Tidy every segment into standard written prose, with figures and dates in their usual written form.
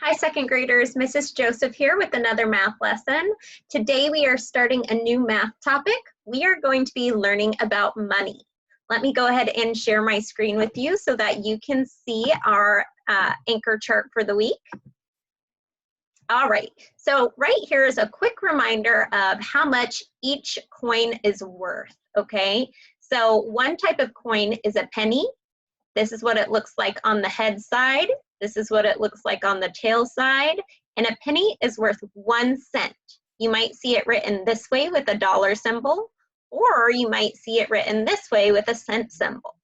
Hi, second graders. Mrs. Joseph here with another math lesson. Today we are starting a new math topic. We are going to be learning about money. Let me go ahead and share my screen with you so that you can see our anchor chart for the week. All right, so right here is a quick reminder of how much each coin is worth, okay? So one type of coin is a penny. This is what it looks like on the head side. This is what it looks like on the tail side. And a penny is worth 1 cent. You might see it written this way with a dollar symbol, or you might see it written this way with a cent symbol.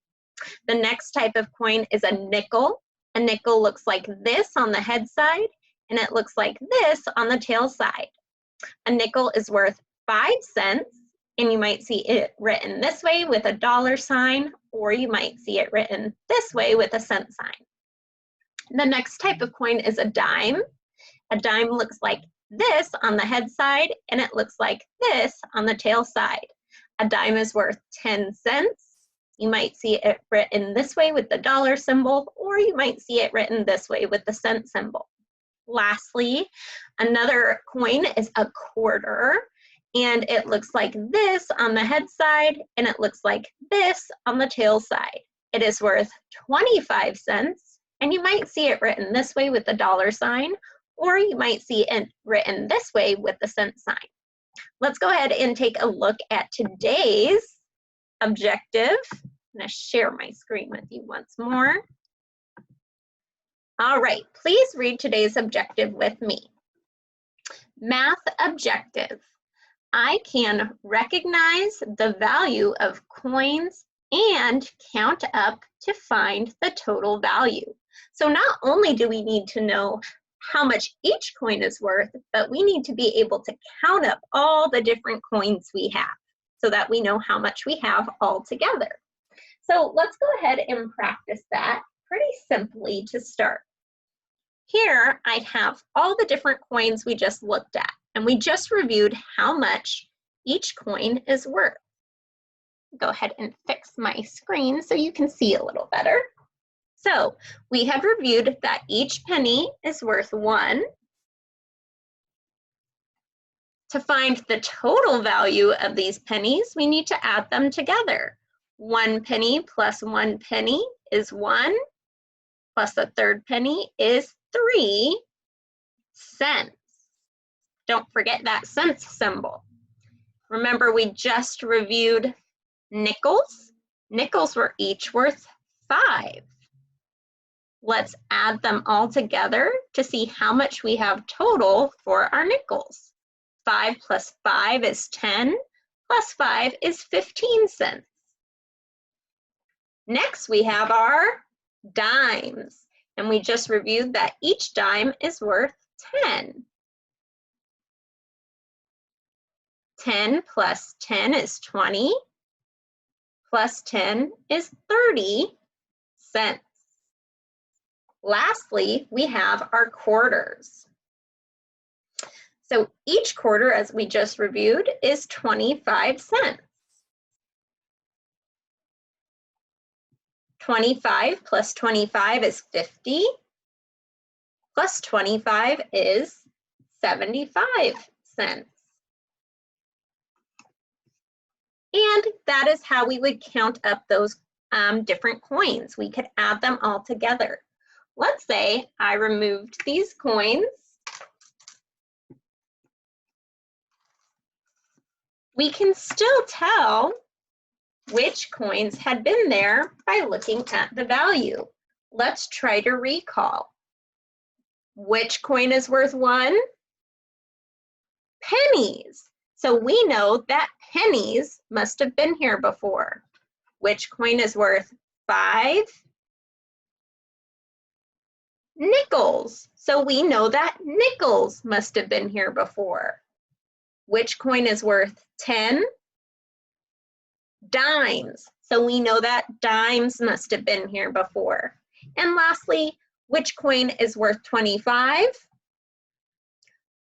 The next type of coin is a nickel. A nickel looks like this on the head side, and it looks like this on the tail side. A nickel is worth 5 cents, and you might see it written this way with a dollar sign, or you might see it written this way with a cent sign. The next type of coin is a dime. A dime looks like this on the head side, and it looks like this on the tail side. A dime is worth 10 cents. You might see it written this way with the dollar symbol, or you might see it written this way with the cent symbol. Lastly, another coin is a quarter, and it looks like this on the head side, and it looks like this on the tail side. It is worth 25 cents, and you might see it written this way with the dollar sign, or you might see it written this way with the cent sign. Let's go ahead and take a look at today's objective. I'm going to share my screen with you once more. All right, please read today's objective with me. Math objective. I can recognize the value of coins and count up to find the total value. So not only do we need to know how much each coin is worth, but we need to be able to count up all the different coins we have so that we know how much we have all together. So let's go ahead and practice that pretty simply to start. Here I have all the different coins we just looked at, and we just reviewed how much each coin is worth. Go ahead and fix my screen so you can see a little better. So we have reviewed that each penny is worth 1. To find the total value of these pennies, we need to add them together. 1 penny plus 1 penny is 1, plus a third penny is 3 cents. Don't forget that cents symbol. Remember, we just reviewed nickels. Nickels were each worth 5. Let's add them all together to see how much we have total for our nickels. 5 plus 5 is 10, plus 5 is 15 cents. Next, we have our dimes, and we just reviewed that each dime is worth 10. 10 plus 10 is 20, plus 10 is 30 cents. Lastly, we have our quarters. So each quarter, as we just reviewed, is 25 cents. 25 plus 25 is 50, plus 25 is 75 cents. And that is how we would count up those different coins. We could add them all together. Let's say I removed these coins. We can still tell which coins had been there by looking at the value. Let's try to recall. Which coin is worth 1? Pennies. So we know that pennies must have been here before. Which coin is worth 5? Nickels. So we know that nickels must have been here before. Which coin is worth 10? Dimes. So we know that dimes must have been here before. And lastly, which coin is worth 25?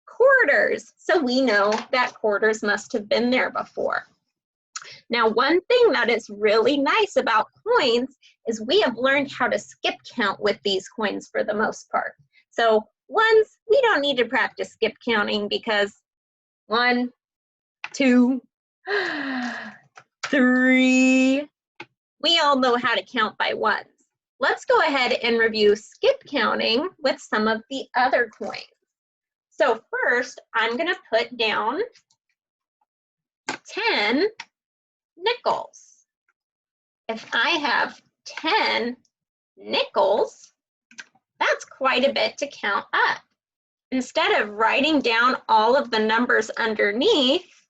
Quarters. So we know that quarters must have been there before. Now, one thing that is really nice about coins is we have learned how to skip count with these coins for the most part. So Ones, we don't need to practice skip counting because 1, 2, 3. We all know how to count by ones. Let's go ahead and review skip counting with some of the other coins. So first, I'm going to put down 10 nickels. If I have 10 nickels, that's quite a bit to count up. Instead of writing down all of the numbers underneath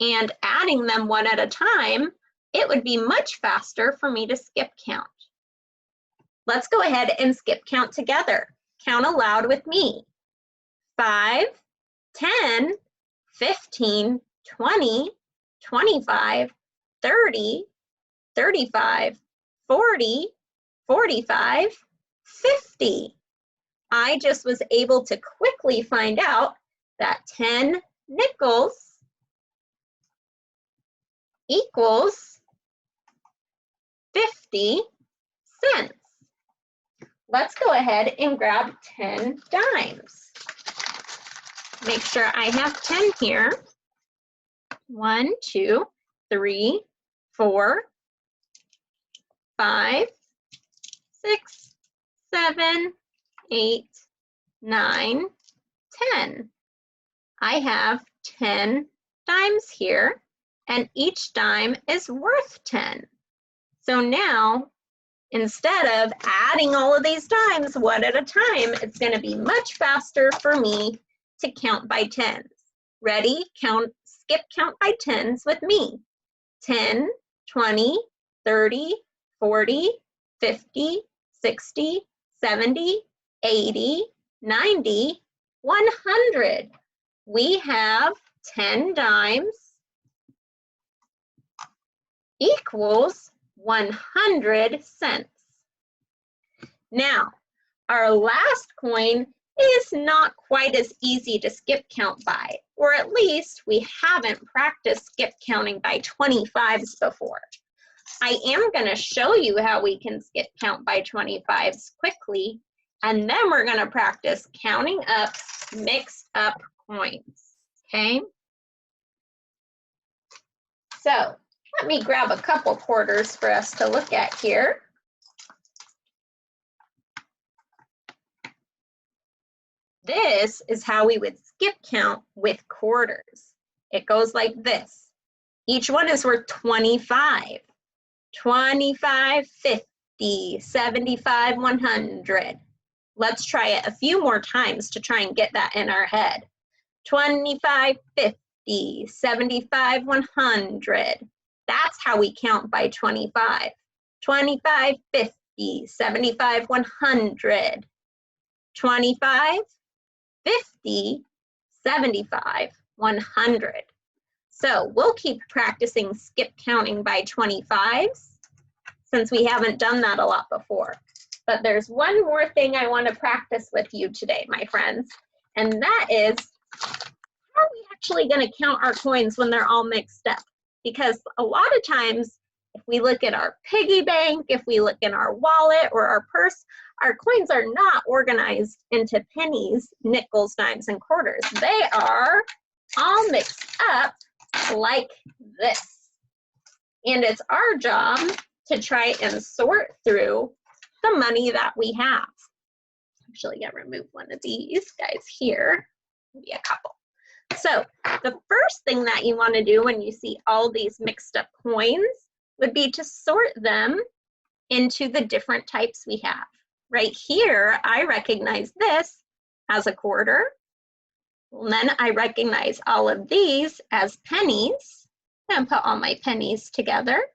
and adding them one at a time, it would be much faster for me to skip count. Let's go ahead and skip count together. Count aloud with me. 5, 10, 15, 20, 25, 30, 35, 40, 45, 50. I just was able to quickly find out that 10 nickels equals 50 cents. Let's go ahead and grab 10 dimes. Make sure I have 10 here. 1, 2, 3, 4, 5, 6, 7, 8, 9, 10. I have 10 dimes here, and each dime is worth 10. So now, instead of adding all of these dimes one at a time, it's going to be much faster for me to count by tens. Ready? Skip count by tens with me. 10, 20, 30, 40, 50, 60, 70, 80, 90, 100. We have 10 dimes equals 100 cents. Now, our last coin is not quite as easy to skip count by, or at least we haven't practiced skip counting by 25s before. I am going to show you how we can skip count by 25s quickly, and then we're going to practice counting up mixed up coins, okay? So let me grab a couple quarters for us to look at here. This is how we would skip count with quarters. It goes like this. Each one is worth 25. 25, 50, 75, 100. Let's try it a few more times to try and get that in our head. 25, 50, 75, 100. That's how we count by 25. 25, 50, 75, 100. 25, 50, 75, 100. So we'll keep practicing skip counting by 25s since we haven't done that a lot before. But there's one more thing I want to practice with you today, my friends, and that is, how are we actually going to count our coins when they're all mixed up? Because a lot of times, if we look at our piggy bank, if we look in our wallet or our purse, our coins are not organized into pennies, nickels, dimes, and quarters. They are all mixed up like this. And it's our job to try and sort through the money that we have. Actually, I'm gonna remove one of these guys here, maybe a couple. So the first thing that you want to do when you see all these mixed up coins would be to sort them into the different types we have. Right here, I recognize this as a quarter. And then I recognize all of these as pennies. And put all my pennies together.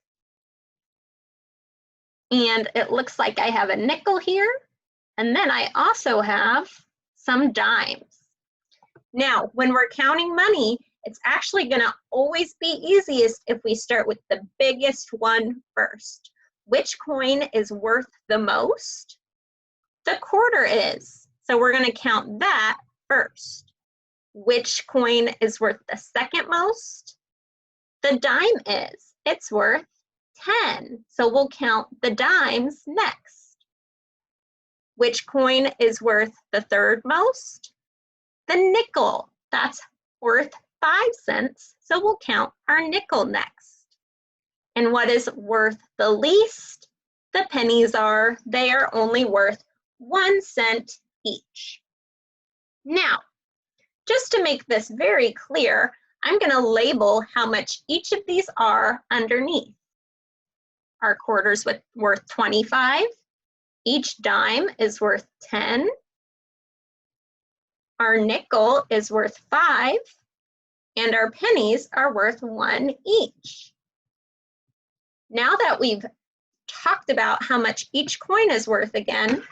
And it looks like I have a nickel here. And then I also have some dimes. Now, when we're counting money, it's actually going to always be easiest if we start with the biggest one first. Which coin is worth the most? The quarter is. So we're going to count that first. Which coin is worth the second most? The dime is. It's worth 10. So we'll count the dimes next. Which coin is worth the third most? The nickel. That's worth 5 cents, so we'll count our nickel next. And what is worth the least? The pennies are. They are only worth 1 cent each. Now, just to make this very clear, I'm going to label how much each of these are underneath. Our quarter's worth 25. Each dime is worth 10. Our nickel is worth 5. And our pennies are worth 1 each. Now that we've talked about how much each coin is worth again,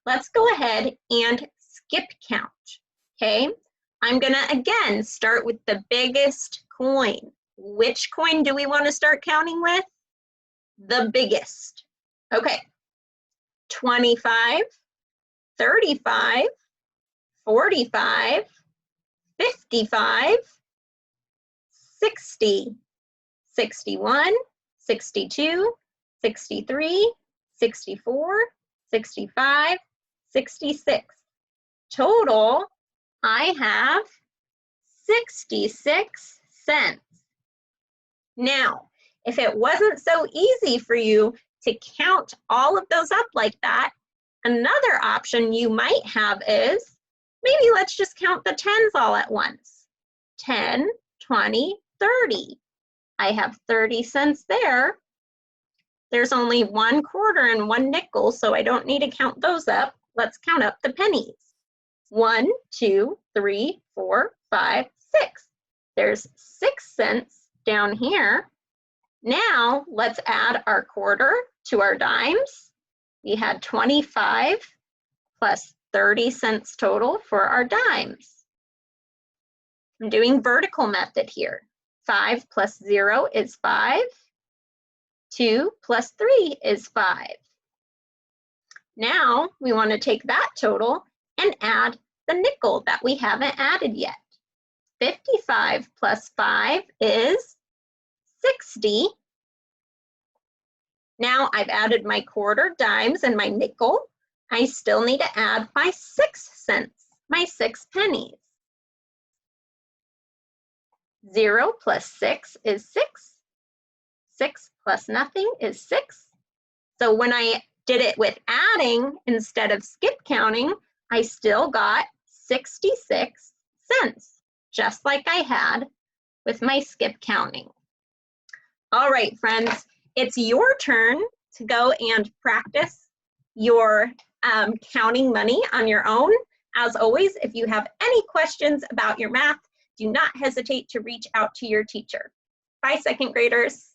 let's go ahead and skip count, okay? I'm gonna again start with the biggest coin. Which coin do we want to start counting with? The biggest. Okay, 25, 35, 45, 55, 60, 61, 62, 63, 64, 65, 66. Total, I have 66 cents. Now, if it wasn't so easy for you to count all of those up like that, another option you might have is, maybe let's just count the tens all at once. 10, 20, 30. I have 30 cents there. There's only 1 quarter and 1 nickel, so I don't need to count those up. Let's count up the pennies. 1, 2, 3, 4, 5, 6. There's 6 cents down here. Now let's add our quarter to our dimes. We had 25 plus 30 cents total for our dimes. I'm doing vertical method here. 5 plus 0 is 5. 2 plus 3 is 5. Now we want to take that total and add the nickel that we haven't added yet. 55 plus 5 is 60. Now I've added my quarter, dimes, and my nickel. I still need to add my 6 cents, my 6 pennies. 0 plus 6 is 6. 6 plus nothing is 6. So when I did it with adding instead of skip counting, I still got 66 cents, just like I had with my skip counting. All right, friends, it's your turn to go and practice your counting money on your own. As always, if you have any questions about your math, do not hesitate to reach out to your teacher. Bye, second graders.